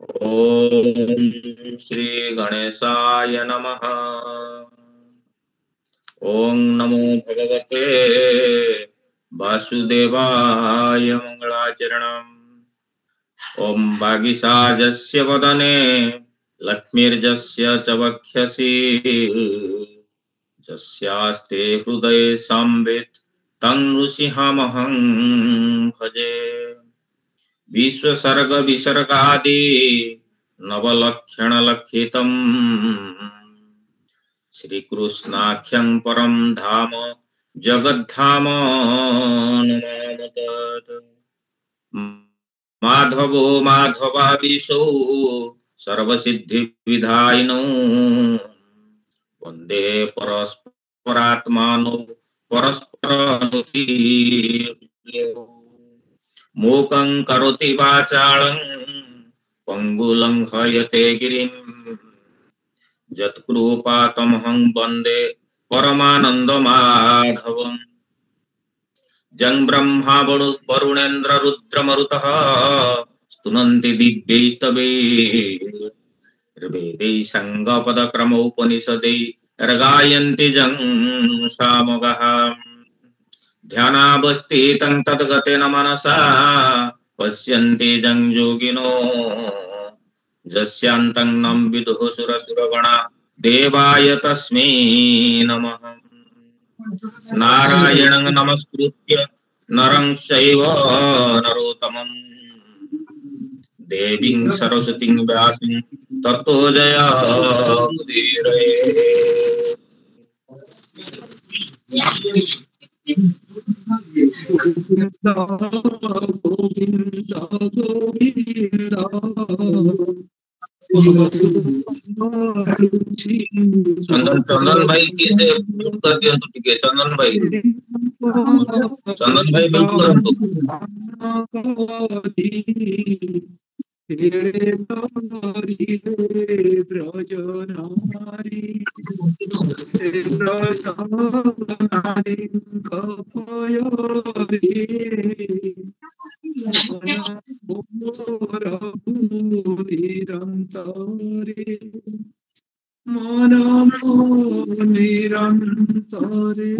ओम श्री गणेशाय नमः। ओम नमो भगवते वासुदेवाय मंगलाचरणम्। ओम वागीशाजस्य वदने लक्ष्मीर्जस्य च वक्षसि यस्यास्ते हृदये संवित् तं नृसिंहमहं भजे। विश्वसर्ग विसर्गादि नवलक्षण लक्षितम् श्रीकृष्णाख्यं परं धाम जगद्धाम नमामि। माधवो माधवाधीशो सर्वसिद्धिविधायिनो वन्दे परस्परात्मानो परस्परानुकीर्यो। मूकं करोति वाचालं पंगुलं हयते गिरिं यत्कृपातमहं वन्दे परमानन्दमाधवम्। जं ब्रह्मा वरुणेन्द्र रुद्रमरुतः स्तुनन्ति दिव्यैस्तवैर्वेदैः साङ्गपदक्रमोपनिषदैः गायन्ति जं सामगाः। ध्यानावस्थितं तद्गतेन मनसा पश्यन्ति जं योगिनो यस्यान्तं न विदुः सुरसुरगणा देवाय तस्मै नमः। नारायणं नमस्कृत्य नरं चैव नरोत्तमं देवीं सरस्वतीं व्यासं ततो जयमुदीरये। चंदन चंदन भाई किसे म्यूट कर दिया तो ठीक है। चंदन भाई म्यूट कर दो। निरंतरे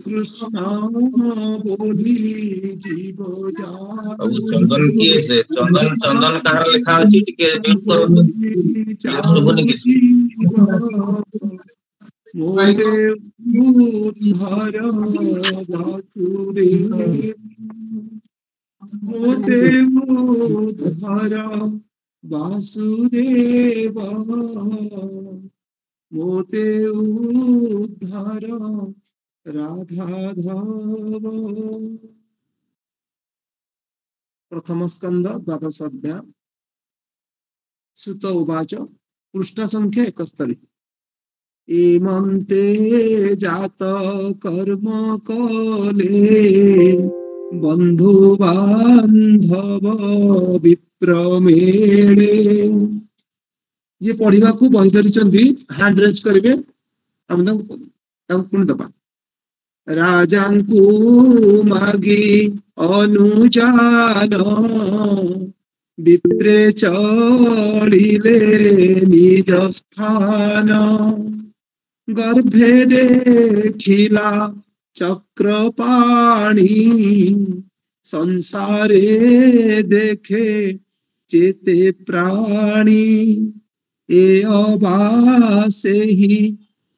कृष्ण बोली जीव अब चंदन किए से चंदन चंदन कहार लिखा अछि टिके म्यूट करो तो क्लियर सुबुनी किसी मोरे उद्धार वासुदेव मोरे उद्धार वासुदेव मोते उद्धार राधाधव। प्रथम स्कंद द्वादश अध्याय। सुत उवाच पृष्ठ संख्या 71। एमन्ते जात कर्म कले बंधु बांधव विप्रमेणे। जे पढ़ा को बही धरी हैंड रेज करेंगे पुणी दबा। राजांकु मागी अनुजान विप्रे चलिले निज स्थान। गर्भे देखिला चक्रपाणी संसारे देखे चेते प्राणी। ए अबा से ही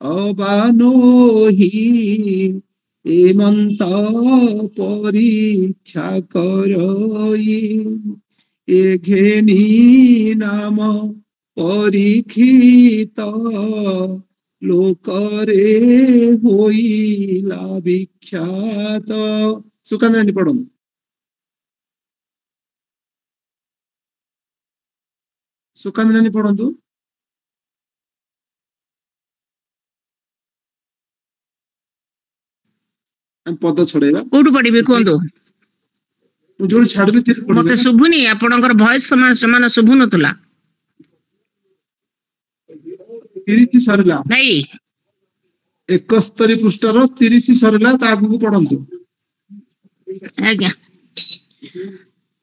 अबानो ही एमंत परीक्षा करई। ए घेनी नाम परीक्षित लोकरे होइला विख्यात। सुकांद्राणी पढ़ो। सुकांद्राणी पढ़ु। पद छड़ेगा कोठु पढ़िबे कोंदो जो छाड़ले चिर पढ़िबे। मते सुभुनी आपनकर वॉइस समान समान सुभु नतला 30 सरला नहीं 71 पृष्ठर 30 सरला ता आगु पढ़ंतु। आज्ञा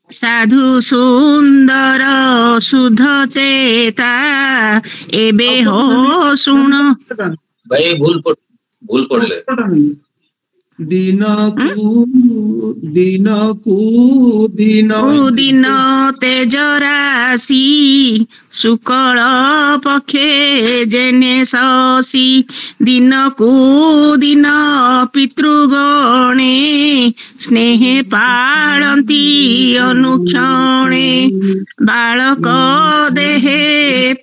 ସାଧୁ ସୁନ୍ଦର ସୁଧ ଚେତା ଏବେ ହୋ ଶୁଣ। भाई भूल पड़ले ଦିନକୁ ଦିନ ତେଜ ରାଶି ଶୁକ୍ଳ ପକ୍ଷେ ଯେନେ ଶଶି ଦିନକୁ ଦିନ ପିତୃଗଣେ ସ୍ନେହେ ପାଳନ୍ତି ଅନୁକ୍ଷଣେ ବାଳକ ଦେହେ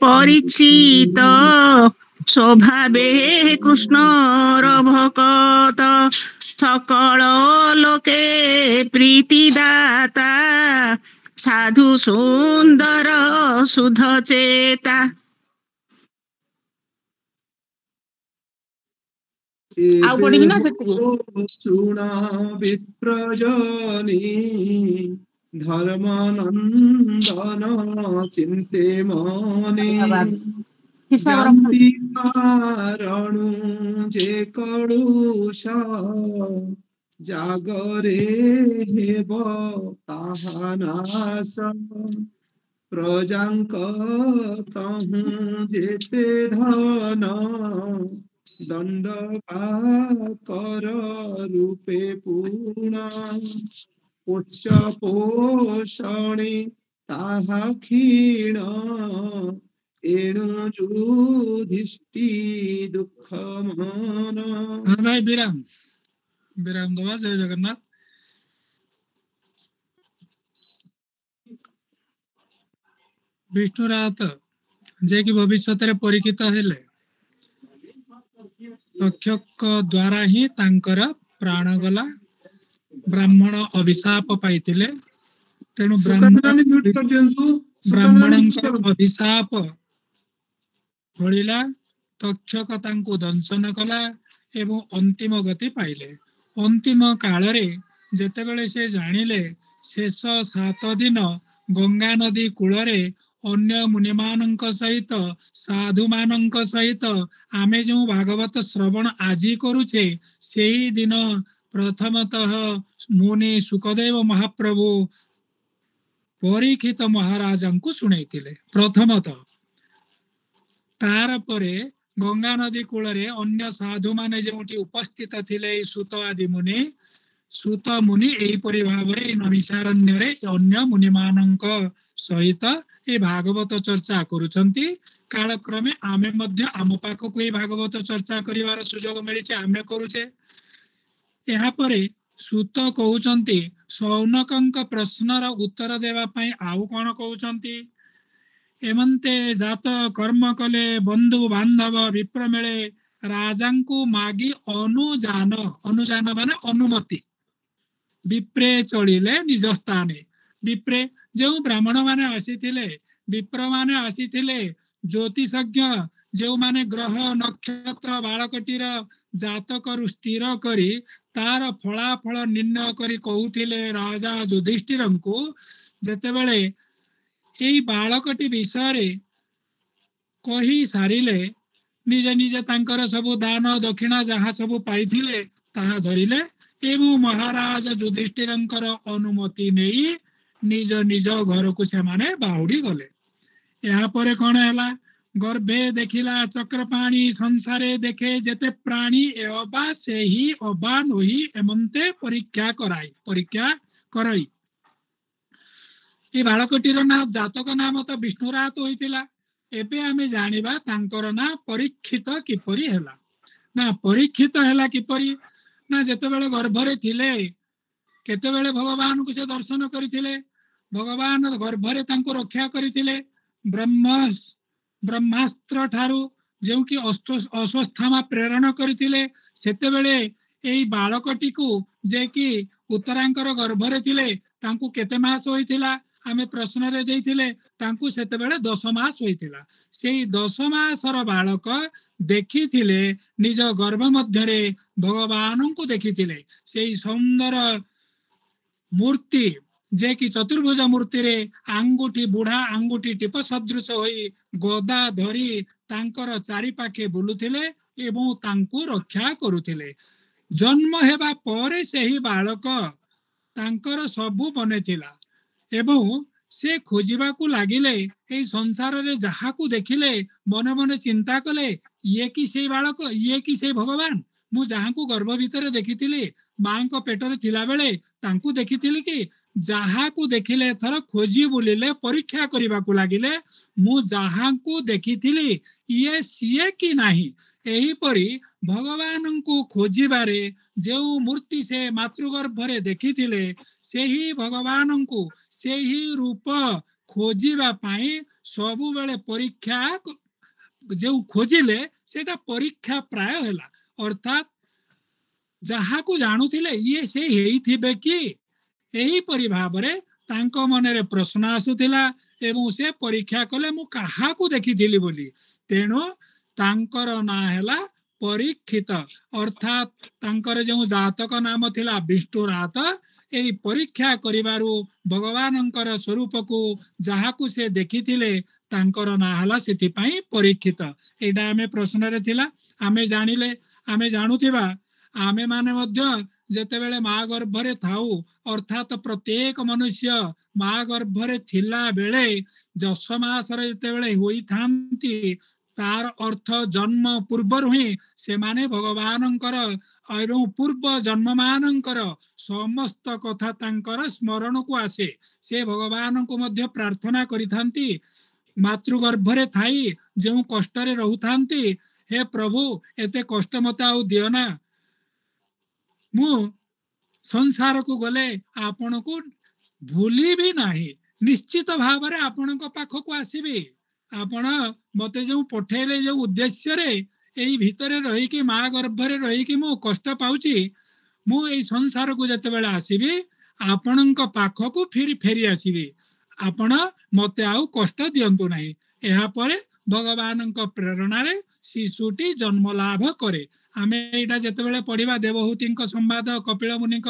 ପରୀକ୍ଷିତ ସ୍ୱଭାବେ କୃଷ୍ଣର ଭକତ সকল লোকে প্রীতিদাতা সাধু সুন্দর সুধ চেতা। ଆଉ ପଢିବି ନା ସେତିକି? ଶୁଣ ବିପ୍ରଜନି ଧର୍ମନନ୍ଦନ ଚିନ୍ତେ ମନେ ଜାନ୍ତି କାରଣୁ ଯେ କଳୁଷ ଜାଗରେ ହେବ ତାହା ନାଶ ପ୍ରଜାଙ୍କ ତହୁଁ ଯେତେ ଧନ ଦଣ୍ଡ କର ରୂପେ ପୂର୍ଣ ଉଚ୍ଚ ପୋଷଣେ ତାହା କ୍ଷୀଣ ଏଣୁ ଯୁଧିଷ୍ଠି ଦୁଃଖ ମନ। हाँ भाई विराम दवा। जय जगन्नाथ। विष्णुरात जे कि भविष्य परीक्षित हेले तक्षक द्वारा ही तांकर प्राण गला। ब्राह्मण अभिशाप पाइतिले तेणु ब्राह्मण अभिशाप फलिला। तक्षक तांको दंशन कला एवं अंतिम गति पाइले। अंतिम काल रे जेतेबेले से जानिले शेष 7 दिन गंगा नदी कूल रे अन्य मुनि मानक सहित साधु मानक सहित आमे जो भागवत श्रवण आजी करूछे सेही दिन प्रथमतः मुनि सुखदेव महाप्रभु परीक्षित महाराजा को सुनाइतिले। प्रथमतः तार परे गंगा नदी कूल रे अन्य साधु माने जेउठी उपस्थित थिले सुत आदि मुनि सुत मुनि एहिपरि भावरे नमिषारण्य रे अन्य मुनि मानक सहित ए भागवत चर्चा करूछंती। कालक्रमे आमे मध्य आम पाखकु ए भागवत चर्चा करिवार सुजोग मिलिছে आमे करूछे। एहा परे सुत कहउछंती सौनकंक प्रश्नर उत्तर देवा पई आउ कोन कहउछंती एमंते जात कर्म कले बंधु बांधव विप्र मेले राजांकु मागी अनुजान माने अनुमति विप्रे चलिले निज स्थाने। विप्रे जो ब्राह्मण माने आसीथिले विप्र माने आसीथिले ज्योतिषज्ञ जो माने ग्रह नक्षत्र बालकटीर जातक स्थिर करी तार फलाफल निर्णय करी कहूथिले राजा युधिष्ठिरंकु जेतेबेले एई बालकटी विषय कही सारिले निजे निजे तांकर सबु दान दक्षिणा जहाँ सबु पाइथिले ताहा धरिले एवं महाराज युधिष्ठिरंकर अनुमति नहीं निज निज घर को से माने बाहुड़ी गले। यहाँ पर कौन है गर्भे देखिला चक्रपाणी संसारे देखे जेते प्राणी एवं से ही अबा नही एमंते परीक्षा कराई। ये बालकटीर ना जातक नाम तो विष्णुरात होइतिला। एबे आमे जानिबा तांकर ना परीक्षित किपरि हैला ना परीक्षित हैला किपरि ना जेतेबेले गर्भरे थिले केतेबेले भगवान को से दर्शन करिथिले भगवान गर्भरे तांको रक्षा करिथिले ब्रह्मास्त्र ठारू जो कि अश्वस्थामा प्रेरण करिथिले सेतेबेले एई बालकटी को जे कि उत्तरांकर गर्भरे थिले तांको केते मास होइथिला आमे प्रश्न रे देइथिले तांको सेतेबेले 10 मास होइथिला। सेई 10 मासर बालक देखिथिले निज गर्भ मध्यरे भगवान को देखिथिले सेई सुंदर मूर्ति जे कि चतुर्भुज मूर्ति रे आंगुठी बुढ़ा आंगुठी टिप सदृश होई गदा धरी तांकर चारि पाखे बुलुथिले एवं तांको रक्षा करुथिले। जन्म हेबा परे सेही बालक तांकर सबु बनेथिला एवं से खोजिबाकू लागिले एई संसार रे जहाकू देखिले मने मने चिंता कले ये कि से बालक ये कि से भगवान मु जहाकू गर्भ भितर देखिथिली मां को पेटर थिला बेले तांकू देखिथिली कि जहाकू देखिले थर खोजी बुलिले परीक्षा करिबाकू लागिले मु जहाकू देखिथिली ये सिए कि नाही एही परी भगवान को खोजिबारे जो मूर्ति से मातृगर्भरे देखिथिले सेही भगवान को सेही रूप खोजिबा पाई सबु बेले परीक्षा जो खोजिले सेटा परीक्षा प्राय हैला अर्थात जहाकू जानुथिले ये से हेई थिबे कि एही परि भाबरे तांको मनरे प्रश्न आसुथिला एवं से परीक्षा कले मु काहाकू देखिथिली बोली तेणु तांकर ना हैला परीक्षित अर्थात तांकर जो जातक नाम थिला विष्णुरात एही परीक्षा करिबारु भगवानंकर स्वरूप को जहाकू से देखिथिले तांकर ना हला सेति पई परीक्षित एडा हमें प्रश्न रे थिला आमे जानिले आमे जानुथिबा आमे माने मध्य जेतेबेले मां गर्भरे थाउ अर्थात प्रत्येक मनुष्य मां गर्भरे थिला बेले 10 मासरे जेतेबेले होई थांती तार अर्थ जन्म पूर्वर ही से माने भगवानंकर एवं पूर्व जन्म मानंकर समस्त कथा तांकर स्मरण को आसे से भगवान को मध्य प्रार्थना करिथांती मातृगर्भरे थाई जो कष्ट रे रहुथांती हे प्रभु एते कष्ट मते आउ दियो ना मु संसार को गले आपण को भूली भी नाही निश्चित भाव रे आपण को पाख को आसीबी आपण मते जो पठेले जो उद्देश्य रे एई भितरे रही कि मां गर्भरे रही कि मु कष्ट पाउची मु एई संसार को जते बेला आसीबी आपणक पाख को फिर फेरी आसीबी आपण मते आउ कष्ट दियंतु नाही एहा परे भगवानक प्रेरणा रे शिशुटी जन्म लाभ करे आमे एटा जते बेले पढिबा देवहूतिक संवाद कपिल मुनिक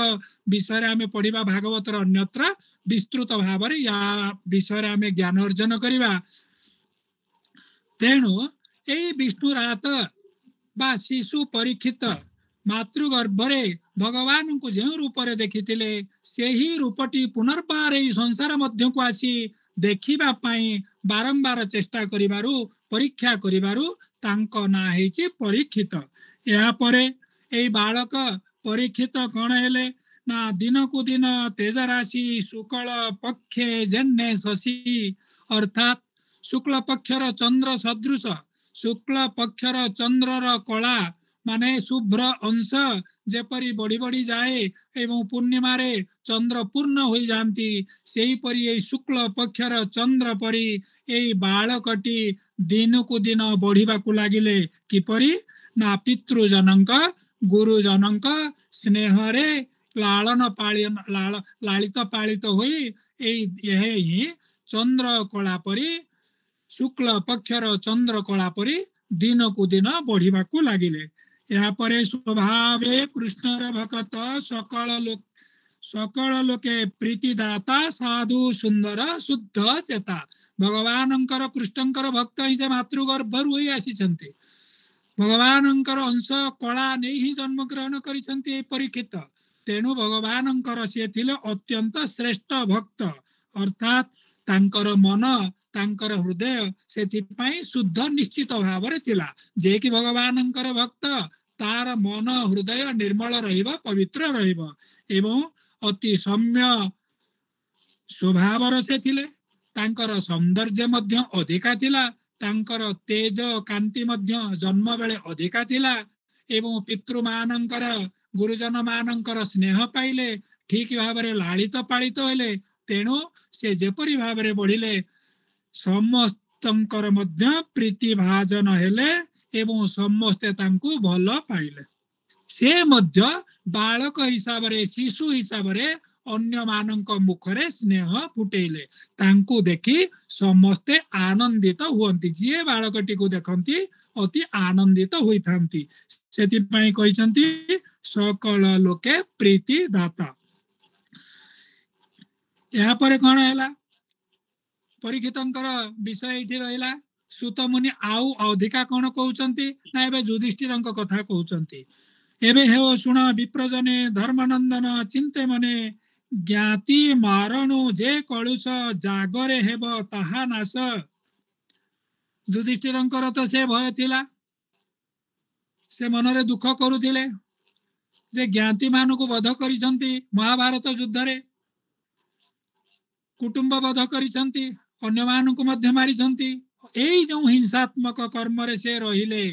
विषय रे आमे पढिबा भागवतर अन्यत्र विस्तृत भाव रे या विषय रे आमे ज्ञान अर्जन करिबा तेणु एई विष्णुरात बा शिशु परीक्षित मातृगर्भरे भगवान को जो रूप रे देखिथिले सेही रूपटी पुनर्बार एई संसार मध्य को आसी देखिबा पाई बारंबार चेष्टा करिबारु परीक्षा करिबारु तांको ना हेची परीक्षित या परे एई बालक परीक्षित कोन हेले ना दिन को दिन तेज राशि शुक्ल पक्षे जन्ने शशि अर्थात शुक्ल पक्षर चंद्र सदृश शुक्ल पक्षर चंद्रर कला माने शुभ्र अंश जेपरी बड़ी बड़ी जाए एवं पूर्णिमा रे चंद्र पूर्ण हो जाती सेही परी ए शुक्ल पक्षर चंद्र परी ए बालकटी दिन को दिन बढ़िबा को लागिले किपरी ना पितृजनक गुरुजनक स्नेह रे लालन पालन लालित पालित होई एही चंद्र कला परी शुक्ल पक्षर चंद्र कला परी दिन को दिन बढ़िबा को लागिले या परे स्वभावे कृष्णर भक्त सकल लोके प्रीतिदाता साधु सुंदर शुद्ध चेता भगवानंकर कृष्णंकर भक्त ही से मातृगर्भर होई आसीचंती भगवानंकर अंश कला नहीं ही जन्म ग्रहण करिसंती परीक्षित तेणु भगवानंकर से थिले अत्यंत श्रेष्ठ भक्त अर्थात तांकर मन तांकर हृदय से शुद्ध निश्चित भाव रे थिला जे कि भगवानंकर भक्त तार मन हृदय निर्मल रहिबा पवित्र रहिबा एवं अति सौम्य स्वभाव से थिले तांकर सौंदर्य मध्य अधिका थिला तांकर तेज कांति मध्य जन्म बेले अधिका थिला एवं पितृ मानंकर गुरुजन मानंकर स्नेह पाइले ठीक भाव रे लालित पालित हेले तेणु से जेपरी भाव रे बढ़िले समस्तंकर मध्य प्रीति भाजन हेले एवं समस्ते तांकु भल पाइले से मध्य बालक हिसाब रे शिशु हिसाब रे अन्य मानक मुखरे स्नेह फुटेले तांकु देखि समस्ते आनंदित हुअंती जे बालकटी को देखंती अति आनंदित होइथांती सेति पई कहिसंती सकल लोके प्रीति दाता यहाँ पर कौन है परीक्षितंकर विषय ये रहा सुत मुनि आउ अधिका कौन कहते ना ए युधिष्ठिर कथा कहते एवं हे शुण विप्रजने धर्मनंदन चिंते मने ज्ञाति मारणु जे कलुष जागरे हेब ताहा नाश। युधिष्ठिरंकर तो से भय थिला, से मनरे दुख करुथिले जे ज्ञाति मानकु वध करिसंती महाभारत युद्ध रे, कुटुंब वध करिसंती, अन्य मानकु मध्य मारिसंती। एई जो हिंसात्मक कर्म रे से रहिले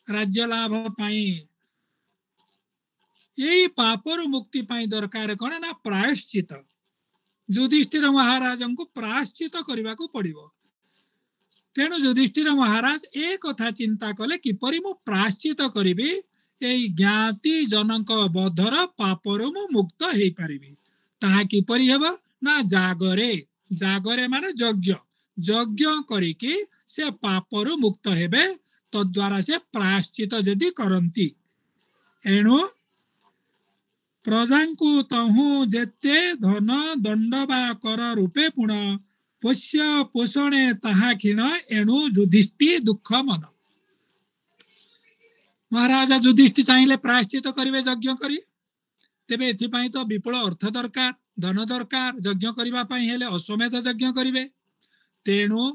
राज्य लाभ पाई, यही पापर मुक्ति पाई दरकार कौन ना प्रायश्चित। युधिष्ठिर महाराज को प्रायश्चित करने को पड़ो। तेणु युधिष्ठिर महाराज एक कथा चिंता कले किपरि मु प्रायश्चित करी यही ज्ञाति जनक बधर पापर मु मुक्त हो पारि। ताहा किपरि हेब ना जागरे, जागरे माने यज्ञ, यज्ञ करिकी से पापर मुक्त हेबे, तद्वारा से प्रायश्चित जदि करंती। एणु प्रजांकु तहु जेते धन दंड बा कर रूपे पुण पोष्य पोषणे ताहा क्षीण। एणु युधिष्ठिर दुख मन। महाराजा युधिष्ठिर चाहिए प्रायश्चित करिवे यज्ञ करी, तेबे एथिपाई तो विपुल अर्थ दरकार, धन दरकार। यज्ञ करिबा पई हेले अश्वमेध यज्ञ करिवे। तेणु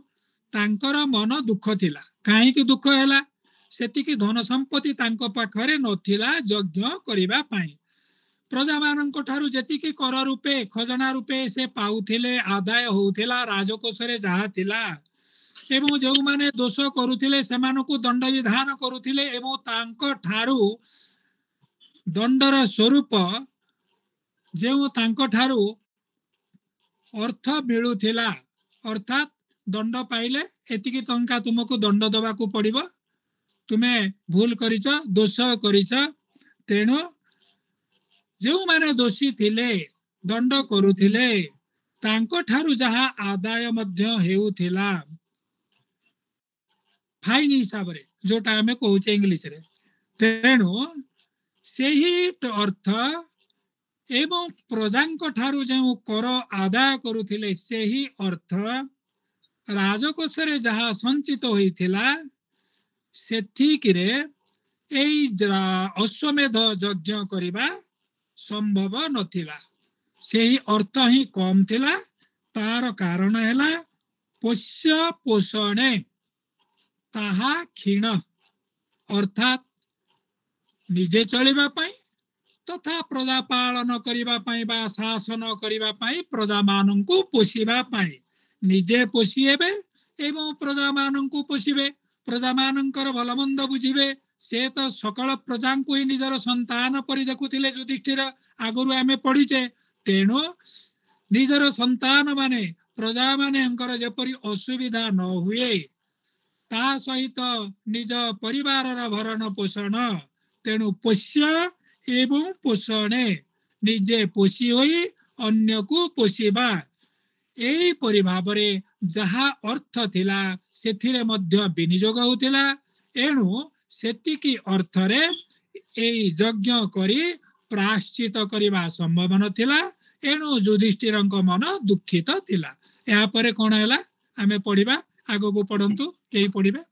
तांकर मन दुख थिला। काहेकि दुख हैला? सेतिकी धन संपत्ति तांको पाखरे नथिला यज्ञ करिबा पई। प्रजा मानक ठारू जेतिकी कर रूपे खजना रूपे से पाउथिले, आदाय होउथिला राजकोष रे जहा थिला, एवं जो माने दोष करुथिले सेमानकु दंड विधान करुथिले, एवं तांको ठारू दंडर स्वरूप जो तांको ठारू अर्थ मिलुथिला, अर्थात दंड पाइले एतिकी टंका तुमको दंड दबाकू पड़िबो, तुमे भूल करिछ, दोष करिछ। तेणु जो माने दोषी थिले, दंड करुथिले, तांको ठारू जहा आदाय मध्य हेउथिला फाइन हिसाब रे, जोटा हमें कहूचे इंग्लिश रे। तेणु सेही अर्थ एवं प्रजांको ठारू जो कर आदाय करुथिले सेही अर्थ राजकोष रे जहा संचित होइथिला सेथिकिरे एई अश्वमेध यज्ञ करिबा संभव नथिला। सेही अर्थ ही कम थिला। तार कारण हैला पोष्य पोषणे ताहा क्षीण, अर्थात निजे चलिबा पई तथा प्रजा पालन करिबा पई बा शासन करिबा पई प्रजा माननकु पोषिबा पई निजे पोषिबे एवं प्रजा माननकु पोषिबे, प्रजा माननकर भलमंद बुझिबे। से तो सकल प्रजा को ही निजर संतान परि देखुथिले युधिष्ठिर, आगरु आमे पढिचे। तेणु निजर संतान माने प्रजा माने अंकर जेपरि असुविधा न हुए, ता सहित निज परिवार भरण पोषण। तेणु पोष्य एवं पोषणे निजे पोषी होई अन्य को पोषिबा, एई परि भाबरे जहा अर्थ थिला सेथिरे मध्य विनियोग होतिला। एणु सेतिकी अर्थरे एई यज्ञ करी प्रायश्चित करिबा संभव नथिला। एणु युधिष्ठिरंक मन दुखित थिला। या परे कोन हैला आमे पढिबा, आगो पढंतु, केही पढिबे।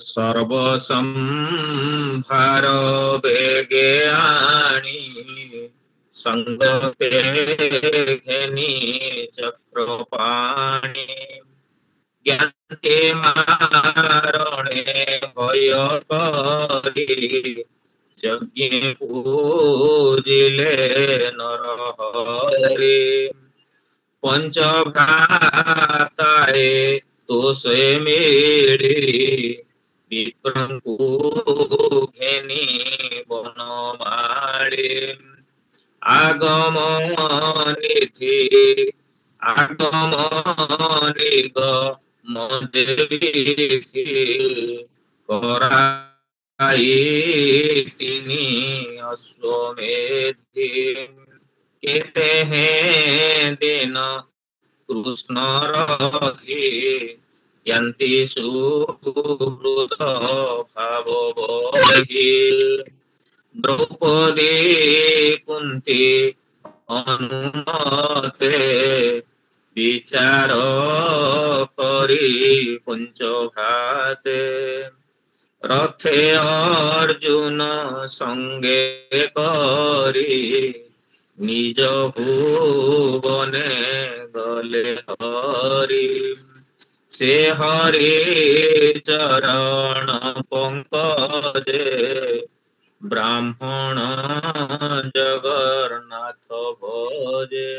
सर्व संहार बेगे आणी संगते घेनी चक्रपाणी ज्ञाते मारणे भय करी यज्ञ पूजिले नरहरि पंच भ्राताए तो से मेरी ବିପ୍ରଙ୍କୁ ଘେନି ବନମାଳୀ ଆଗମ ନିଧି ଆଗମ ନିଗମ ଦେବୀ କରାଇ ତିନି ଅଶ୍ୱମେଧି କେତେ ଦିନ କୃଷ୍ଣ ରହି ୟନ୍ତି ସୁହୃଦ ଭାବ ବହି দ্রৌপদী কুন্তি অনুমতে বিচার করি পঞ্চঘাতে রথে অর্জুন সঙ্গে করি নিজ ভুবনে গলে হরি সে হরি চরণ পঙ্কজে ব্রাহ্মণ জগন্নাথ ভজে।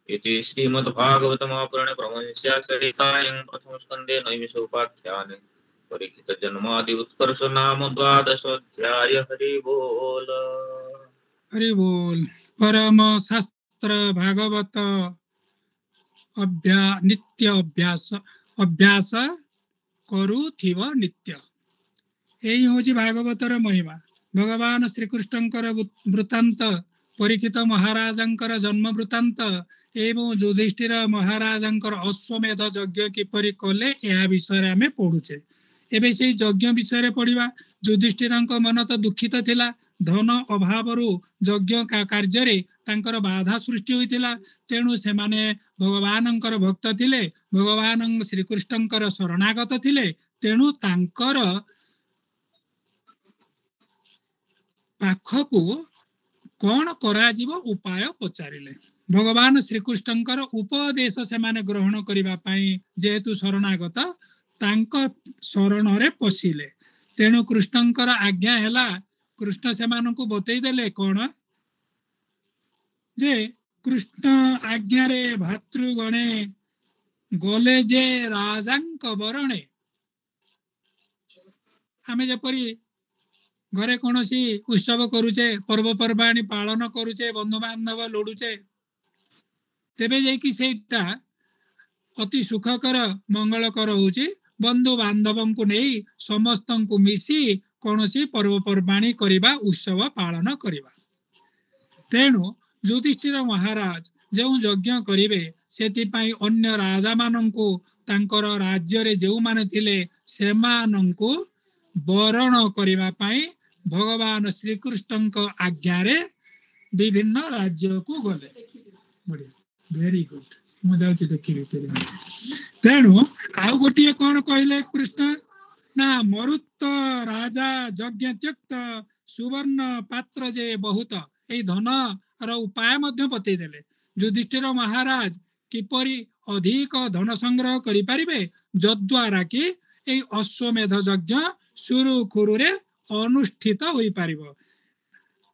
इति श्रीमद्भागवत महापुराणे ब्रह्मविद्या सहितायां प्रथम स्कन्धे नैमिषोपाख्याने परीक्षित जन्मादि उत्कर्ष नाम द्वादश अध्याय। हरि बोल। हरि बोल। परम शास्त्र भागवत नित्य अभ्यास करुथिव नित्य। यही हूँ भागवतर महिमा। भगवान श्रीकृष्णकर वृत्तांत, परीक्षित महाराजंकर जन्म वृत्तांत एवं युधिष्ठिर महाराजंकर अश्वमेध यज्ञ किपरि कले यह विषय आम पढ़ुचे। एबे से यज्ञ विषय पढ़ा। युधिष्ठिर मन तो दुखित थिला, धन अभाव यज्ञ कार्य तांकर बाधा सृष्टि होइतिला। तेणु से माने भगवानंकर भक्त थिले, भगवान श्रीकृष्णंकर शरणागत थिले। तेणु तांकर पाखकु कौन करा जीव उपाय पचारिले। भगवान श्रीकृष्णंकर उपदेश से माने ग्रहण करिबा पई जेहेतु शरणागत तांक शरण रे पशिले। तेणु कृष्णंकर आज्ञा हैला, कृष्ण से मानकु बतई देले कौन जे कृष्ण आज्ञा रे भातृगणे गले जे राजांक बरणे। आमे जेपरी घरे कौन सी उत्सव करुचे, पर्वपर्वाणी पालन करुचे, बंधु बांधव लोड़ुचे, तेबे जाइकी सेटा अति सुखकर मंगलकर होची बंधु बांधव को नहीं समस्त को मिसी कौन सी पर्वपर्वाणी करिबा, उत्सव पालन करिबा। तेणु युधिष्ठिर महाराज जो यज्ञ करिवे सेतिपाई अन्य राजा माननकु तांकर राज्य रे जो माने थिले सेमाननकु वरण करिबा पाई भगवान श्रीकृष्ण को आज्ञा रे विभिन्न राज्य को गले। बढ़िया, वेरी गुड। मु जाउची देखिबी तेरे। तेणु आउ गोटिए कोन कहले कृष्ण ना, मरुत राजा यज्ञ त्यक्त सुवर्ण पात्र जे बहुत, ए धन र उपाय मध्य बतई देले। युधिष्ठिर महाराज किपरि अधिक धन संग्रह करि परिबे जद्वारा कि ए अश्वमेध यज्ञ सुरुखुरु रे अनुष्ठित होई पारिबो।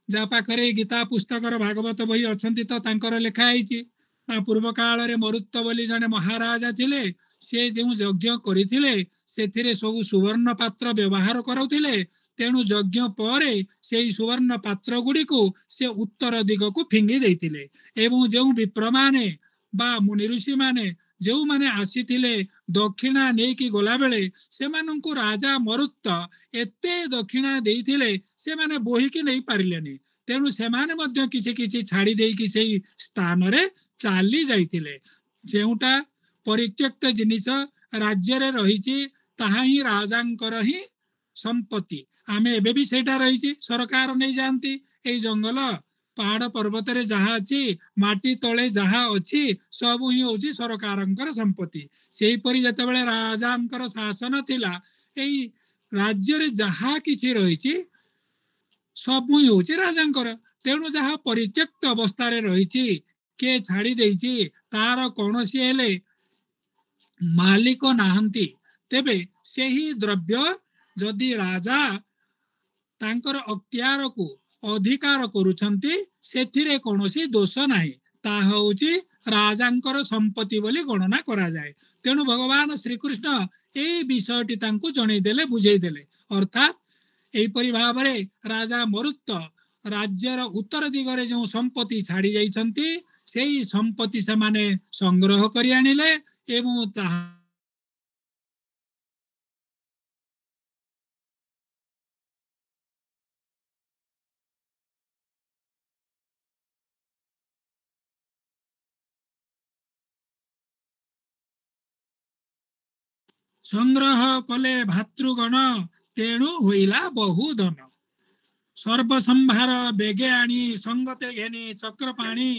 जा पाखरे गीता पुस्तकर भागवत बही अछंती तो तांकर लेखा आइछि। पूर्व काल रे मरुत बोली जने महाराजा थिले, से जे यज्ञ करिथिले सेथिरे सब सुवर्ण पात्र व्यवहार करौथिले। तेणु यज्ञ परे से सुवर्ण पात्र गुडी को से उत्तर दिग को फिंगी देइथिले। एवं जो विप्र माने बा मुनि ऋषि माने जो माने आसीथिले दक्षिणा नहीं कि गला बेले से माननकु राजा मरुत एते दक्षिणा देइथिले से माने बोही कि नहीं पारिलेनी। तेणु से माने मध्य किछि किछि छाड़ी देइकि सेही स्थान रे चाली जाइथिले। जेउटा परित्यक्त जिनिस राज्य रे रहिछि ताहा ही राजांकर ही संपत्ति। आमे एबे भी सेटा रहिछि, सरकार नहीं जानती। ए जंगल पहाड़ पर्वत रे जहा अछि, माटी तले जहा अछि, सब ही होछि सरकारंकर संपत्ति। सेही परि जतबेले राजांकर शासन थिला, एई राज्य रे जहा किछि रहिछि सब ही होछि राजांकर। तेणु जहा परित्यक्त अवस्था रे रहिछि के छाड़ी देइछि तार कोनोसी हेले मालिक नाहंती। तेबे सेही द्रव्य जदि राजा तांकर अख्तियार को अधिकार करुछंती सेथिरे कोनोसी दोष नाही। ता होउछि राजांकर संपत्ति बोली गणना करा जाए। तेणु भगवान श्रीकृष्ण एई विषयटी तांकु जणैदेले बुझैदेले। अर्थात एहिपरि भावरे राजा मरुत्त राज्यर उत्तर दिगरे जो संपत्ति छाड़ी जाइछन्ति सेई संपत्ति से माने संग्रह करि आनिले एवं ताहा संग्रह कले भातृगण तेणु होइला बहु धन। सर्वसंभार बेगे आनी संगते घेनी चक्रपाणी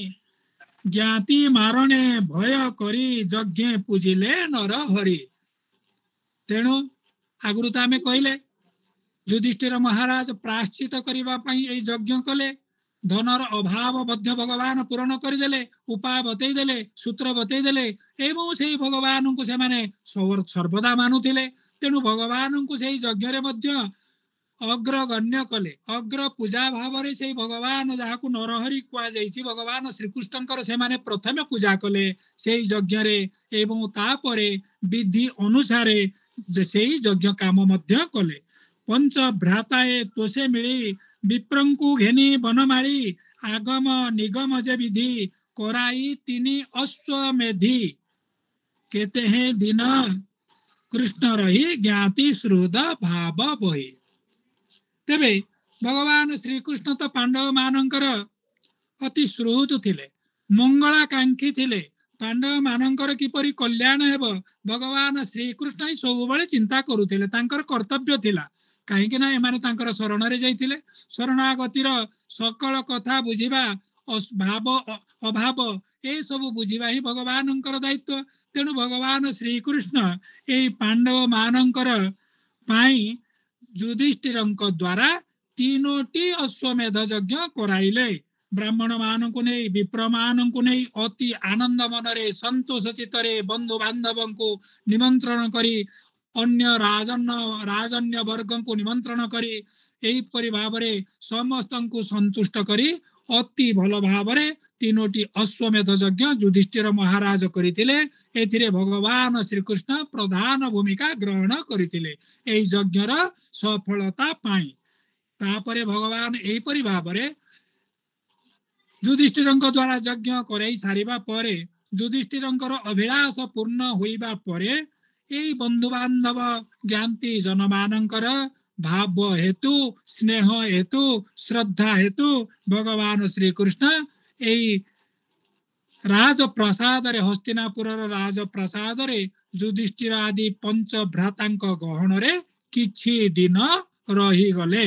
ज्ञाति मारणे भय करी यज्ञ पूजिले नर हरि। तेणु आगुरु तो आमे कहले युधिष्ठिर महाराज प्राश्चित करिबा पई एई यज्ञ कले। धनर अभाव मध्य भगवान पूरण करदेले, उपाय बतैदेले, सूत्र बतैदेले एवं से भगवान को से माने सर्वदा मानुथिले। तेणु भगवान को से यज्ञ रे मध्य अग्रगण्य कले। अग्र पूजा भाव रे से भगवान जहाकु नरहरि कुआ जाइछि भगवान श्रीकृष्णकर से माने प्रथमे पूजा कले से यज्ञ रे एवं तापरे विधि अनुसार से यज्ञ काम मध्य कले। पंच भ्राताए तोषे मिली विप्रंकु घेनी बनमाली आगम निगम जे विधि कराई तिनी अश्वमेधि केते हैं दिन कृष्ण रही ज्ञाति श्रुद भाव बही। तेबे भगवान श्रीकृष्ण तो पांडव मानकर अति श्रुत थिले, मंगलाकांक्षी थिले। पांडव मानकर किपरि कल्याण हेब भगवान श्रीकृष्ण ही सब बेले चिंता करुथिले। तांकर कर्तव्य थिला कहीं ना एमाने तांकर शरण रे जाइथिले। शरणागतिर सकल कथा बुझिबा भाव अभाव ए सब बुझिबा ही भगवानंकर दायित्व। तेणु भगवान श्रीकृष्ण ए पांडव मानकर पाई युधिष्ठिरंक द्वारा तीनोटी अश्वमेध यज्ञ कराइले। ब्राह्मण मान को नहीं विप्र मान को नहीं अति आनंद मनरे संतोष चित्तरे बंधु बांधव को निमंत्रण करी अन्य राजन्य वर्ग को निमंत्रण करी एहिपरि भावरे समस्त को संतुष्ट करी अति भल भावरे तीनोटी अश्वमेध यज्ञ युधिष्ठिर महाराज करिथिले। एथिरे भगवान श्रीकृष्ण प्रधान भूमिका ग्रहण करिथिले एही यज्ञर सफलता पाई। तापरे भगवान एहिपरि भावरे युधिष्ठिरंक द्वारा यज्ञ कराई सारिबा परे युधिष्ठिरंकर अभिलाष पूर्ण होइबा परे एई बंधु बांधव ज्ञाति जनमानंकर भाव हेतु स्नेह हेतु श्रद्धा हेतु भगवान श्रीकृष्ण एई राजप्रसाद रे हस्तिनापुर राजप्रसाद रे युधिष्ठिर आदि पंच भ्रातांक गहन रे किछि दिन रही गले।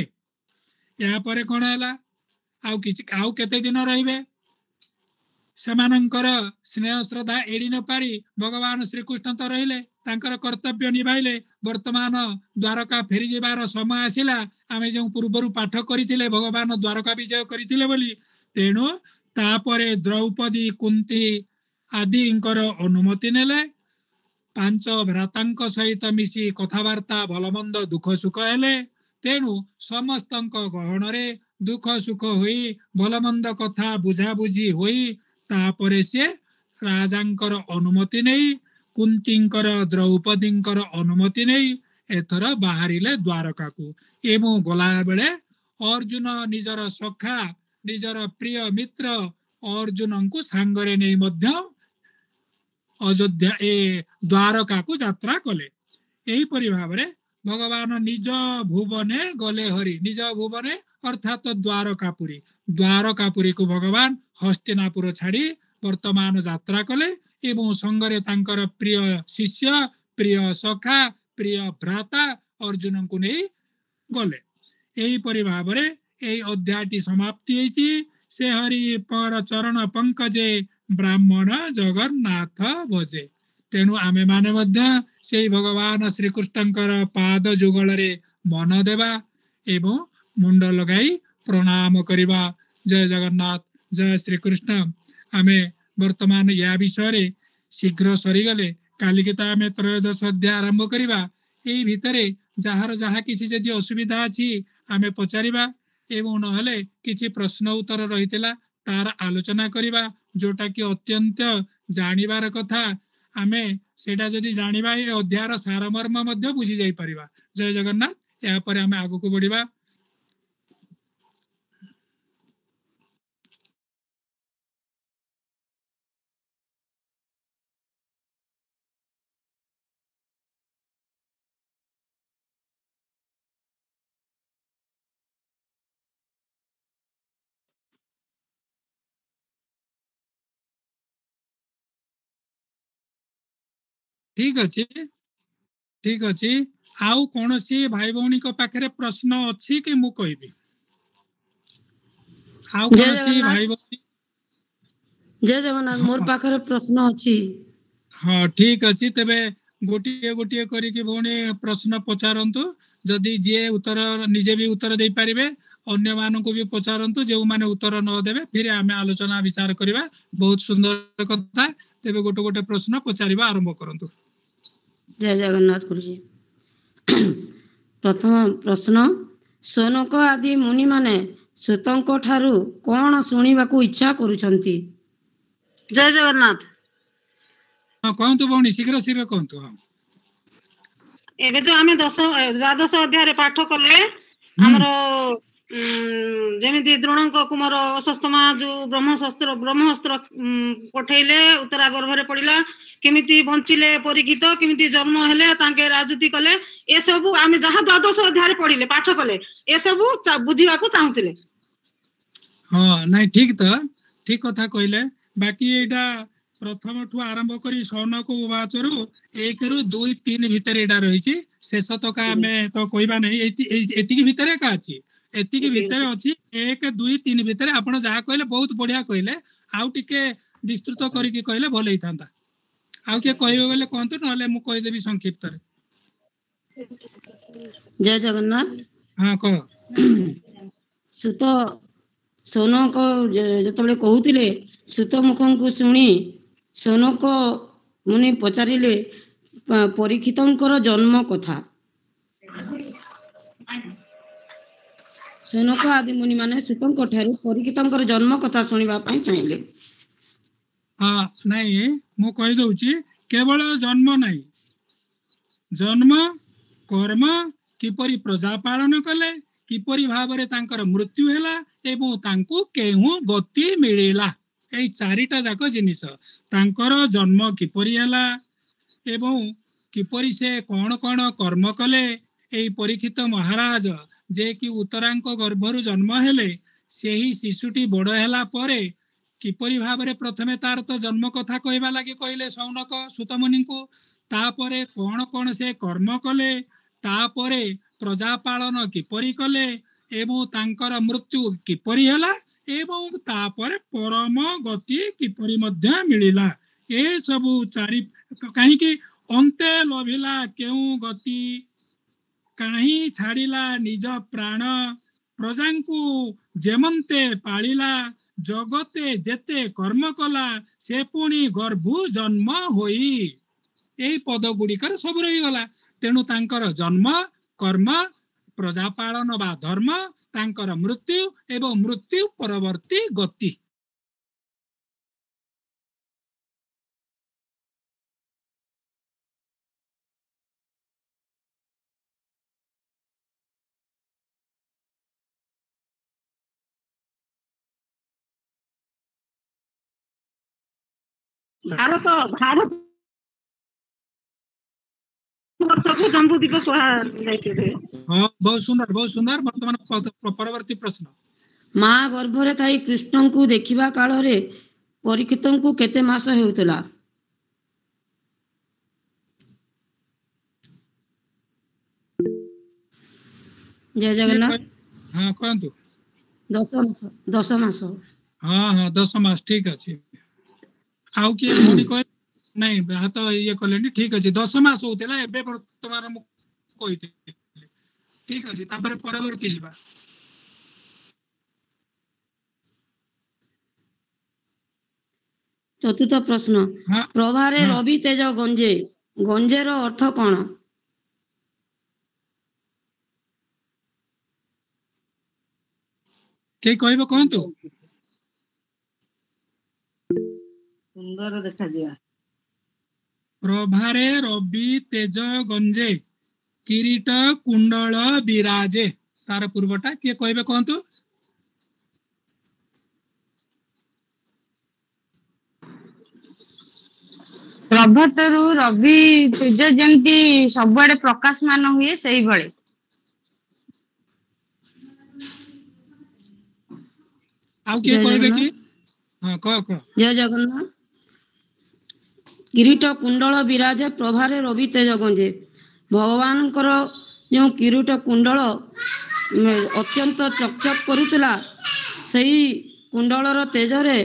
या परे कोन हैला आउ केते दिन रहिबे सेमानंकर स्नेह श्रद्धा एड़ी न पारी भगवान श्रीकृष्ण तो रहिले तांकर कर्तव्य निभाइले। वर्तमान द्वारका फेरी जिबार समय आसिला। आमे जो पूर्वरु पाठ करिथिले भगवान द्वारका विजय करिथिले बोली। तेणु तापरे द्रौपदी कुंती आदिंकर अनुमति नेले। पांच भ्रातांक सहित मिसी कथावार्ता भलमंद दुख सुख हेले। तेणु समस्तंक गहन रे दुख सुख होई भलमंद कथा बुझा बुझी होई तापरे से राजांकर अनुमति नहीं कुंतींकर द्रौपदींकर अनुमति नहीं एथर बाहरिले द्वारका को। एवं गला बेले अर्जुन निजर सखा निजर प्रिय मित्र अर्जुन को सांगरे नहीं मध्य अयोध्या ए द्वारका को यात्रा कले। यही परि भावरे भगवान निज भुवने गले हरि। निज भुवने अर्थात द्वारकापुरी को भगवान हस्तिनापुर छाड़ी वर्तमान यात्रा कले एवं संगरे तांकर प्रिय शिष्य प्रिय सखा प्रिय भ्राता अर्जुन को नहीं गले। यही परि भावरे एई अध्यायटी समाप्ति होइछि। से हरि पर चरण पंकजे ब्राह्मण जगन्नाथ भजे। तेणु आमे माने मध्य से भगवान श्रीकृष्णकर पाद जुगल रे मन देवा एवं मुंड लगाई प्रणाम करिबा। जय जगन्नाथ जय श्रीकृष्ण। आमे वर्तमान या विषय शीघ्र सरीगले काली के आमे त्रयोदश अध्याय आरंभ करिबा। एई भितरे जहार जहा किछि जदि असुविधा अछि आमे पचारिबा एवं नहले किछि प्रश्न उत्तर रहितला तार आलोचना करिबा जोटा कि अत्यंत जानिबार कथा आमे सेटा जदि जानिबा ए अध्यायर सारमर्म मध्य बुझी जाई परिबा। जय जगन्नाथ। या पर आमे आगु को बढ़िबा। ठीक अछि ठीक अछि आउ कोनोसी भाई भौणी को पाखरे प्रश्न अछि कि मु कहबी? आउ जय कोनोसी जगन्नाथ। भाई भौणी? जय जगन्नाथ। मोर हाँ पाखरे प्रश्न अछि। हाँ ठीक अछि तेबे गोटिए गोटिए करी कि भौणी प्रश्न पचारंतु जदि जे उत्तर निजे भी उत्तर दे पारिबे अन्य मानको भी पचारंतु जे माने उत्तर न देबे फिर आमे आलोचना विचार करिबा। बहुत सुंदर कथा तेबे गोटे गोटे प्रश्न पचारिबा आरंभ करंतु। जय जगन्नाथ गुरुजी। प्रथम प्रश्न सोनक आदि मुनि माने सूतଙ୍କ ଠାରୁ कौन शुणिबाकू इच्छा करूछंती? जय जगन्नाथ। हाँ कहंतु भौणी शीघ्र शीघ्र कहंतु। हाँ एबे जो आमे द्वादश अध्याय पाठ कले हमर जेमिति द्रोणଙ୍କ कुमार अश्वत्थामा जो ब्रह्मास्त्र पठेइले उत्तरा गर्भरे पड़िला केमिति बंचिले परीक्षित केमिति जन्म हेले तांके राजूति कले ए सब आमे जहा द्वादश अध्याय पढ़िले पाठ कले ए सब बुझिबाकू चाहुतिले। हाँ नहीं ठीक तो ठीक कथा कहले बाकी एटा प्रथम ठू आरंभ करी सौनक उवाचरु 1 रु 2 3 भितर एटा रहिछि शेष तक आमे तो कहबा नहीं एतिकी भितर का अछि एतिकी भितर अछि 1 2 3 भितर आपण जहा कहले बहुत बढ़िया कहले आउ टिके विस्तृत करी कि कहले भले हितांता आउ के कहबे बोले कोंतु नले मु कहि देबी संक्षिप्त रे। जय जगन्नाथ। हाँ कह। सुत सोनक जेतबेले कहूतिले सुत मुखंकु शुणी सोनक मुनि पचारिले परीक्षितंकर जन्म कथा। सोनक आदि मुनि माने सुतंक ठारू परीक्षितंकर जन्म कथा सुनिबा पई चाहिले। हाँ नहीं मु कहि दउची केवल जन्म नहीं जन्म कर्म किपरि प्रजा पालन कले किपरि भाबरे तांकर मृत्यु हेला एवं तांको केहू गति मिलिला ए चारिटा जाक जिनिस तांकर जन्म किपरि हेला एवं किपरि से कौन कौन कर्म कले ए परीक्षित महाराज जे कि उत्तरांक गर्भरु जन्म हेले सेही शिशुटी बड़ हेला परे किपरि भाबरे प्रथमे तार तो जन्म कथा कहबा लागि कहले सौनक सुतमुनि को तापरे कौन कौन से कर्म कले तापरे प्रजा पालन किपरि कले एवं तांकर मृत्यु किपरि हेला एवं तापरे परम गति किपरि मध्य मिलिला ए सबु चारि कहीं कि अंते लभिला केउ गति कहीं छाड़िला निज प्राण प्रजांकु जेमंते पालिला जगते जेते कर्म कला से पुणी गर्भु जन्म होई यही पद गुड़िकर सब रही गला तेणु तांकर जन्म कर्म प्रजा पालन बा धर्म तांकर मृत्यु एवं मृत्यु परवर्ती गति। भारत भारत वर्षको जम्बू दीप कहा जाइथिले। हाँ बहुत सुंदर वर्तमान परवर्ती प्रश्न माँ गर्भरे थाई कृष्णंकु देखिबा कालरे परीक्षितंकु केते मास हेउतला? जय जगन्नाथ। हाँ कहतु 10 मास। हाँ हाँ 10 मास ठीक अछि आउ किए भौणी कह नहीं हाथ ये कलेनी ठीक अछि 10 मास होतेला एबे वर्तमान मु कहिते ठीक अछि तापर परवर्ती जिबा। चतुर्थ प्रश्न हाँ प्रभारे हाँ रवि तेज गंजे गंजेर अर्थ कौन? के कहबो कहंतु ସୁନ୍ଦର ଦେଖାଯିବା। ପ୍ରଭାରେ ରବି ତେଜ ଗଞ୍ଜେ କିରୀଟ କୁଣ୍ଡଳ ବିରାଜେ। ତାର ପୂର୍ବଟା କିଏ କହିବେ କହନ୍ତୁ? ପ୍ରଭାତରୁ ରବି ତେଜ ଯେମିତି ସବୁଆଡେ ପ୍ରକାଶମାନ ହୁଏ ସେଇଭଳି। ଆଉ କିଏ ଜୟ କହିବେ କି? ଜଗନ୍ନାଥ। ହଁ କହ। ଜୟ ଜଗନ୍ନାଥ। କିରୀଟ କୁଣ୍ଡଳ ବିରାଜେ ପ୍ରଭାରେ ରବି ତେଜ ଗଞ୍ଜେ। ଭଗବାନଙ୍କର ଯେଉଁ କିରୀଟ କୁଣ୍ଡଳ ଅତ୍ୟନ୍ତ ଚକଚକ୍ କରୁଥିଲା, ସେହି କୁଣ୍ଡଳର ତେଜରେ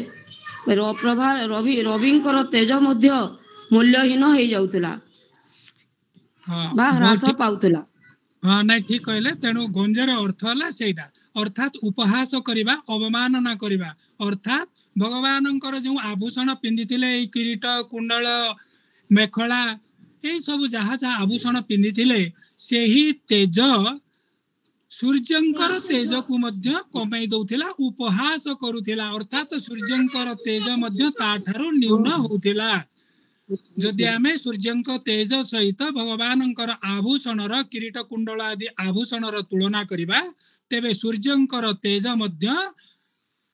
ରବିଙ୍କର ତେଜ ମଧ୍ୟ ମୂଲ୍ୟହୀନ ହେଇଯାଉଥିଲା ହଁ ବା ବହୁତ ହ୍ରାସ ଠିକ। ପାଉଥିଲା। ହଁ ନାଇଁ ଠିକ କହିଲେ। ତେଣୁ ଗଞ୍ଜର ଅର୍ଥ ହେଲା ସେଇଟା, ଅର୍ଥାତ ଉପହାସ କରିବା, ଅବମାନନା କରିବା। ଅର୍ଥାତ ଭଗବାନଙ୍କର ଯେଉଁ ଆଭୂଷଣ ପିନ୍ଧିଥିଲେ, ଏଇ କିରୀଟ କୁଣ୍ଡଳ ମେଖଳା ଏଇ ସବୁ ଯାହା ଯାହା ଆଭୂଷଣ ପିନ୍ଧିଥିଲେ, ସେହି ତେଜ ସୂର୍ଯ୍ୟଙ୍କର ତେଜକୁ ମଧ୍ୟ କମେଇ ଦଉଥିଲା, ଉପହାସ କରୁଥିଲା। ଅର୍ଥାତ ସୂର୍ଯ୍ୟଙ୍କର ତେଜ ମଧ୍ୟ ତାଠାରୁ ନ୍ୟୁନ ହଉଥିଲା। ଯଦି ଆମେ ସୂର୍ଯ୍ୟଙ୍କ ତେଜ ସହିତ ଭଗବାନଙ୍କର ଆଭୂଷଣର କିରୀଟ କୁଣ୍ଡଳ ଆଦି ଆଭୂଷଣର ତୁଳନା କରିବା, ତେବେ ସୂର୍ଯ୍ୟଙ୍କର ତେଜ ମଧ୍ୟ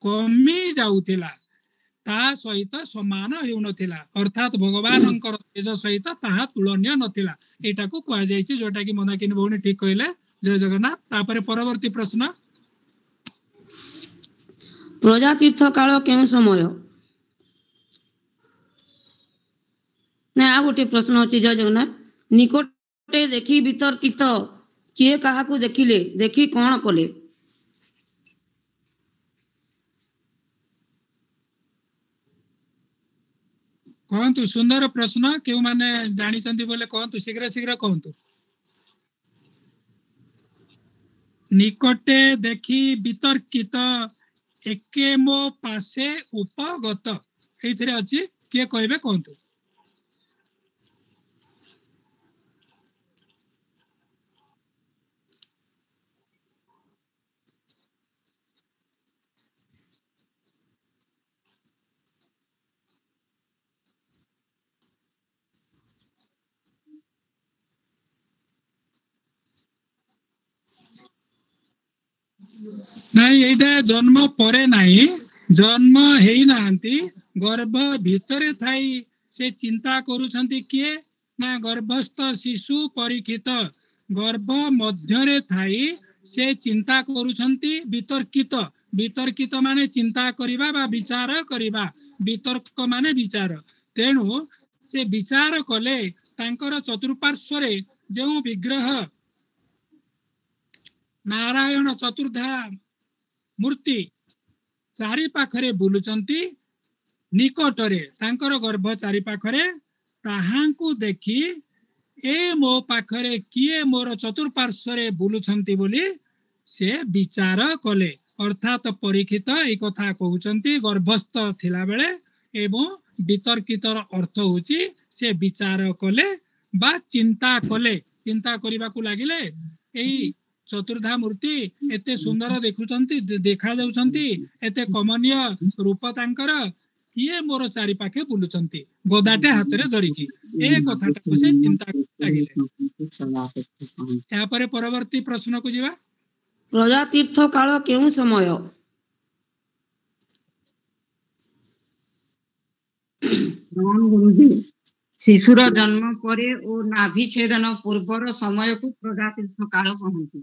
କମି ଯାଉଥିଲା, ତା ସହିତ ସମାନ ହେଉନଥିଲା। ଅର୍ଥାତ ଭଗବାନଙ୍କର ତେଜ ସହିତ ତାହା ତୁଳନୀୟ ନଥିଲା। ଏଇଟାକୁ କୁହାଯାଇଛି, ଯୋଉଟା କି ମନ୍ଦାକିନୀ ଭଉଣୀ ଠିକ କହିଲେ। ଜୟ ଜଗନ୍ନାଥ। ତାପରେ ପରବର୍ତ୍ତୀ ପ୍ରଶ୍ନ। ପ୍ରଜାତୀର୍ଥ କାଳ କେଉଁ ସମୟ? ନା ଆଉ ଗୋଟେ ପ୍ରଶ୍ନ ଅଛି। ଜୟ ଜଗନ୍ନାଥ। ନିକଟେ ଦେଖି ବିତର୍କିତ, କିଏ କାହାକୁ ଦେଖିଲେ, ଦେଖି କଣ କଲେ? କହନ୍ତୁ, ସୁନ୍ଦର ପ୍ରଶ୍ନ। କେଉଁମାନେ ଜାଣିଛନ୍ତି ବୋଲେ କହନ୍ତୁ, ଶୀଘ୍ର ଶୀଘ୍ର କହନ୍ତୁ। ନିକଟେ ଦେଖି ବିତର୍କିତ, ଏକେ ମୋ ପାଶେ ଉପଗତ। ଏଇଥିରେ ଅଛି, କିଏ କହିବେ କହନ୍ତୁ। ନାଇଁ, ଏଇଟା ଜନ୍ମ ପରେ ନାହିଁ, ଜନ୍ମ ହେଇନାହାନ୍ତି, ଗର୍ଭ ଭିତରେ ଥାଇ ସେ ଚିନ୍ତା କରୁଛନ୍ତି। କିଏ? ନା ଗର୍ଭସ୍ଥ ଶିଶୁ ପରୀକ୍ଷିତ। ଗର୍ଭ ମଧ୍ୟରେ ଥାଇ ସେ ଚିନ୍ତା କରୁଛନ୍ତି। ବିତର୍କିତ, ବିତର୍କିତ ମାନେ ଚିନ୍ତା କରିବା ବା ବିଚାର କରିବା। ବିତର୍କ ମାନେ ବିଚାର। ତେଣୁ ସେ ବିଚାର କଲେ, ତାଙ୍କର ଚତୁଃପାର୍ଶ୍ୱରେ ଯେଉଁ ବିଗ୍ରହ ନାରାୟଣ ଚତୁର୍ଦ୍ଧା ମୂର୍ତ୍ତି ଚାରି ପାଖରେ ବୁଲୁଛନ୍ତି, ନିକଟରେ ତାଙ୍କର ଗର୍ଭ ଚାରି ପାଖରେ, ତାହାଙ୍କୁ ଦେଖି ଏ ମୋ ପାଖରେ କିଏ ମୋର ଚତୁଃପାର୍ଶ୍ୱରେ ବୁଲୁଛନ୍ତି ବୋଲି ସେ ବିଚାର କଲେ। ଅର୍ଥାତ ପରୀକ୍ଷିତ ଏଇ କଥା କହୁଛନ୍ତି ଗର୍ଭସ୍ଥ ଥିଲାବେଳେ। ଏବଂ ବିତର୍କିତର ଅର୍ଥ ହଉଛି ସେ ବିଚାର କଲେ ବା ଚିନ୍ତା କଲେ। ଚିନ୍ତା କରିବାକୁ ଲାଗିଲେ, ଏଇ ଚତୁର୍ଦ୍ଧା ମୂର୍ତ୍ତି ଏତେ ସୁନ୍ଦର ଦେଖାଯାଉଛନ୍ତି, ଏତେ କମନୀୟ ରୂପ ତାଙ୍କର, କିଏ ମୋର ଚାରି ପାଖେ ବୁଲୁଛନ୍ତି ଗଦାଟେ ହାତରେ ଧରିକି। ଏ କଥାଟାକୁ ସେ ଚିନ୍ତା ଲାଗିଲେ। ଏହାପରେ ପରବର୍ତ୍ତୀ ପ୍ରଶ୍ନକୁ ଯିବା। ପ୍ରଜାତୀର୍ଥ କାଳ କେଉଁ ସମୟ? ଶିଶୁର ଜନ୍ମ ପରେ ଓ ନାଭି ଛେଦନ ପୂର୍ବର ସମୟକୁ ପ୍ରଜାତୀର୍ଥ କାଳ କହନ୍ତି।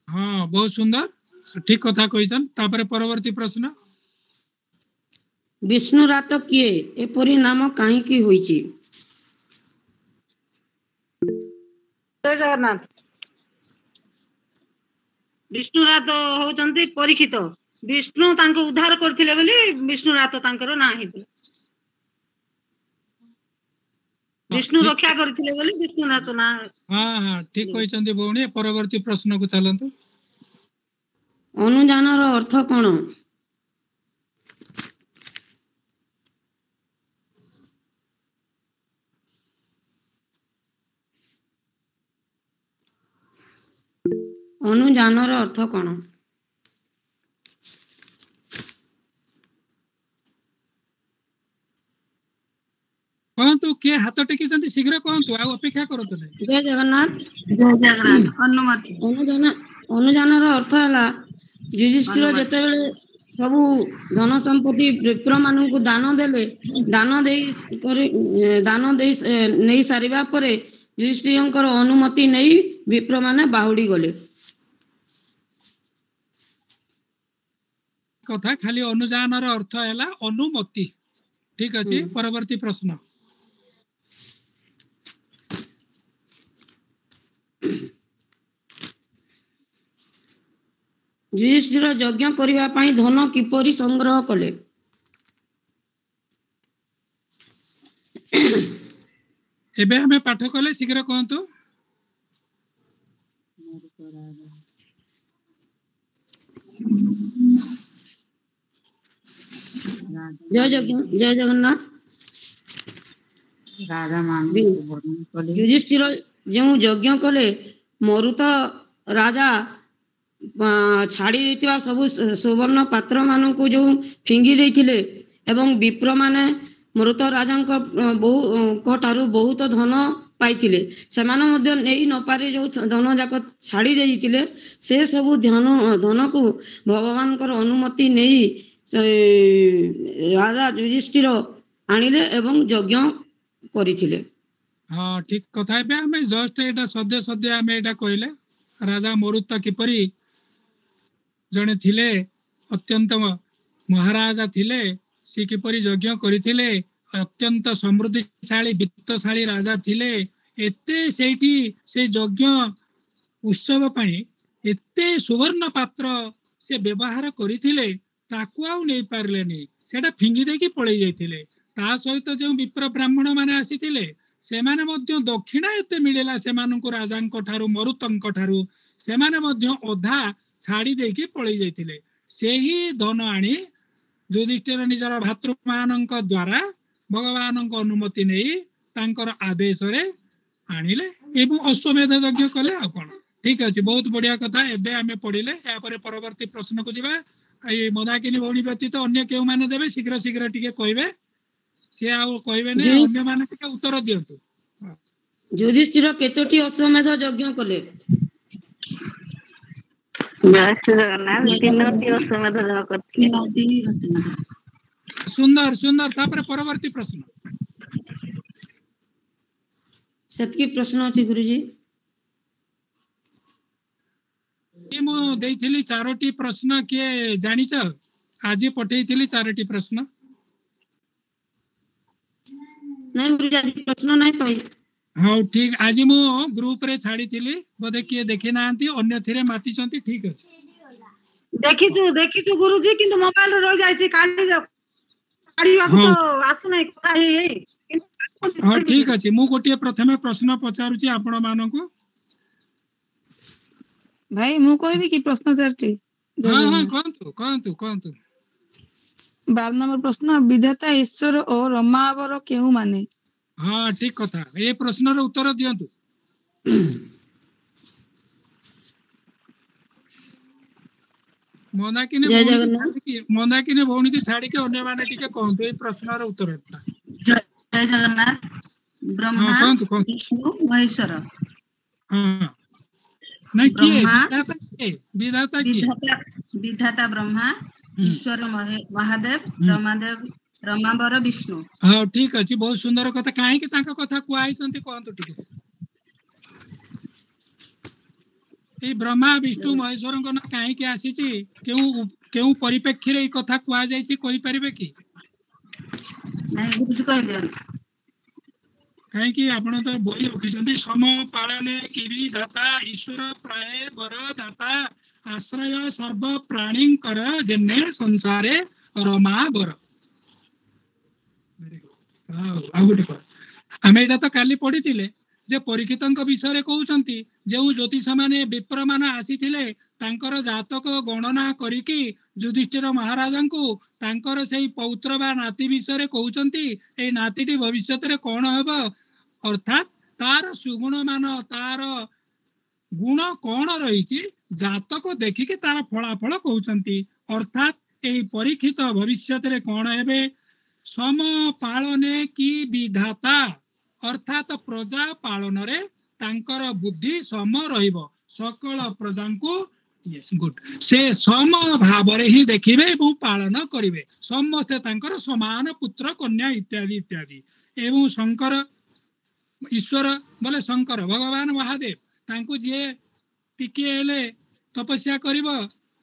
ହଁ, ବହୁତ ସୁନ୍ଦର, ଠିକ କଥା କହିଛନ୍। ତାପରେ ପରବର୍ତ୍ତୀ ପ୍ରଶ୍ନ। ବିଷ୍ଣୁ ରାତ କିଏ? ଏପରି ନାମ କାହିଁକି ହୋଇଛି? ଜୟ ଜଗନ୍ନାଥ। ବିଷ୍ଣୁ ରାତ ହଉଛନ୍ତି ପରୀକ୍ଷିତ। ବିଷ୍ଣୁ ତାଙ୍କୁ ଉଦ୍ଧାର କରିଥିଲେ ବୋଲି ବିଷ୍ଣୁ ରାତ ତାଙ୍କର ନାଁ ହେଇଥିଲା। ବିଷ୍ଣୁ ରକ୍ଷା କରିଥିଲେ ବୋଲି ବିଷ୍ଣୁ ରାତ ନାଁ। ହଁ, ଠିକ କହିଛନ୍ତି ଭଉଣୀ। ପରବର୍ତ୍ତୀ ପ୍ରଶ୍ନକୁ ଚାଲନ୍ତୁ। ଅନୁଯାନର ଅର୍ଥ କଣ? ଅନୁଯାନର ଅର୍ଥ କଣ? कहतु किए हाथ टेकिଛନ୍ତି शीघ्र कहतु आ अपेक्षा करतु नहीं। जय जगन्नाथ। ଜୟ ଜଗନ୍ନାଥ। ଅନୁମତି। ଅନୁଦାନର ଅର୍ଥ ହେଲା ଯୁଧିଷ୍ଠିର ଯେତେବେଳେ ସବୁ ଧନ ସମ୍ପତ୍ତି ବିପ୍ର ମାନଙ୍କୁ ଦାନ ଦେଲେ, ଦାନ ଦେଇ ନେଇ ସାରିବା ପରେ ଯୁଧିଷ୍ଠିରଙ୍କର ଅନୁମତି ନେଇ ବିପ୍ର ମାନେ ବାହୁଡି ଗଲେ। କଥା खाली अनुजानर अर्थ है अनुमति। ठीक अच्छे। परवर्ती प्रश्न। ଯୁଧିଷ୍ଠିର ଯଜ୍ଞ କରିବା ପାଇଁ ଧନ କିପରି ସଂଗ୍ରହ କଲେ? एबे हमें पाठ कले शीघ्र कहतु। जय जगन्नाथ। ଯୁଧିଷ୍ଠିର ଯେଉଁ ଯଜ୍ଞ କଲେ, ମରୁତ ରାଜା ଛାଡ଼ି ଦେଇଥିବା ସବୁ ସୁବର୍ଣ୍ଣ ପାତ୍ର ମାନଙ୍କୁ ଯେଉଁ ଫିଙ୍ଗି ଦେଇଥିଲେ ଏବଂ ବିପ୍ର ମାନେ ମୃତ ରାଜାଙ୍କ ଠାରୁ ବହୁତ ଧନ ପାଇଥିଲେ, ସେମାନେ ମଧ୍ୟ ନେଇ ନପାରି ଯେଉଁ ଧନ ଯାକ ଛାଡ଼ି ଦେଇଥିଲେ ସେ ସବୁ ଧନକୁ ଭଗବାନଙ୍କର ଅନୁମତି ନେଇ ରାଜା ଯୁଧିଷ୍ଠିର ଆଣିଲେ ଏବଂ ଯଜ୍ଞ କରିଥିଲେ। हाँ ठीक कथा। हमें जस्ट एटा सद्य सद्य हमें एटा कहले राजा मरुत किपरि जने थिले अत्यंत महाराजा थिले, सी किपरि यज्ञ करिथिले, अत्यंत समृद्धिशाली वित्तशाली राजा थिले। एते सेठी से यज्ञ उत्सव पई एते सुवर्ण पात्र से व्यवहार करिथिले, ताकू आउ नै पारलेनी, सेटा फिंगी देकी पळै जाइथिले। ता सहित जो विप्र ब्राह्मण माने आसीथिले सेमाने मध्य दक्षिणा एते मिलेला सेमानंकु राजांक ठारू मरुतंक ठारू, सेमाने मध्य अधा छाड़ी देकी पळै जाइथिले। सेही धन आनी युधिष्ठिर निजर भातृमानंक द्वारा भगवानंक अनुमति नै तांकर आदेश रे आनिले एवं अश्वमेध यज्ञ कले। आ कोन ठीक अछि, बहुत बढ़िया कथा। एबे हमें पढिले या परे परवर्ती प्रश्न को जिबा। ए मदाकिनी भौणी व्यतीत अन्य केउ माने देबे शीघ्र शीघ्र टिके कहबे, से आ कहबे ने अन्य माने टिके उत्तर दियंतु। युधिष्ठिर केतोटी अश्वमेध यज्ञ कले? जय श्री जगन्नाथ। तीनोटी अश्वमेध यज्ञ करथिले। सुंदर सुंदर। तापर परवर्ती प्रश्न। सेतकी प्रश्न अछि गुरुजी। मु देइथिली चारोटी प्रश्न के जानिछ? आज पठेइथिली चारोटी प्रश्न। नहीं गुरुजी आज प्रश्न नहीं पाई। हाँ ठीक। आज मु ग्रुप रे छाड़ी थिली, बोधे किए देखि नांती, अन्य थिरे माती चंती। ठीक अछि। देखिछु गुरुजी, किंतु मोबाइल रे रह जायछि, काढिबा को तो आसु नै कथा हे। हाँ ठीक अछि। मु गोटिए प्रथमे प्रश्न पचारुछि आपण मानकु। भाई मु कहबी कि प्रश्न चारटी? हाँ हाँ कहंतु कहंतु कहंतु। 12 नंबर प्रश्न, विधाता ईश्वर और रमावर केउ माने? हाँ ठीक कथा। ए प्रश्न रो उत्तर दियंतु। मंदाकिनी भौणी की छाड़ी के अन्य माने टिके कहंतु ए प्रश्न रो उत्तर। जय जगन्नाथ। ब्रह्मा विष्णु महेश्वर। हाँ नहीं किए विधाता किए? विधाता ब्रह्मा, ईश्वर महादेव, रमावर विष्णु। हाँ ठीक अछि। बहुत सुंदर कथा। काहे कि तांका कथा कुआई संती कहंतु टिके। ए ब्रह्मा विष्णु महेश्वर को ना काहे कि आसीची, केउ परिप्रेक्षी रे कथा कुआ जाईची कहि परिबे कि? नहीं गुरुजी कहि दियन। काहे कि आपण तो बोई रखिसंती, सम पालने की विधाता ईश्वर प्राय वर दाता, आश्रय सर्व प्राणी कर जन्ने संसारे रमा बर। आमे एटा तो काली पढिथिले जे परीक्षितଙ୍କ विषय कहउचंती, जे ज्योतिष माने विप्र माने आसीथिले तांकर जातक गणना करिकि युधिष्ठिर महाराजंकु तांकर सेही पौत्र बा नाती विषय कहउचंती, ए नातीटी भविष्यत रे कोन हेबो, अर्थात तार सुगुण मान, तार गुण कोन रहिछि जातक देखिकि तार फलाफल कहउचंती। अर्थात ए परीक्षित भविष्यत रे कोन हेबे, सम पालने की विधाता अर्थात प्रजा पालन रे तांकर बुद्धि सम रहिबो सकल प्रजा को यस गुड से सम भाव रे ही देखिबे एवं पालन करिवे समस्ते तांकर समान पुत्र कन्या इत्यादि इत्यादि एवं शंकर ईश्वर बोले शंकर भगवान महादेव तांको जे टिके हेले तपस्या करिबो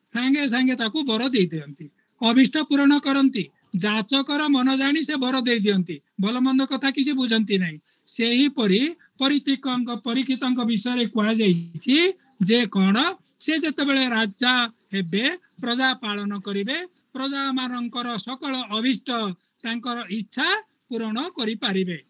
सांगे सांगे ताकू वर दे दियंती अभिष्ट पूर्ण करंती जाचकर मन जानी से वर दे दियंती भल मंद कथा किसी बुझंती नहीं से ही परी परीक्षितंक विषय रे कहा जाईछि जे कोन से जतबेले राजा हेबे प्रजा पालन करिवे प्रजा मानकर सकल अभिष्ट तांकर इच्छा पूर्ण करि पारिबे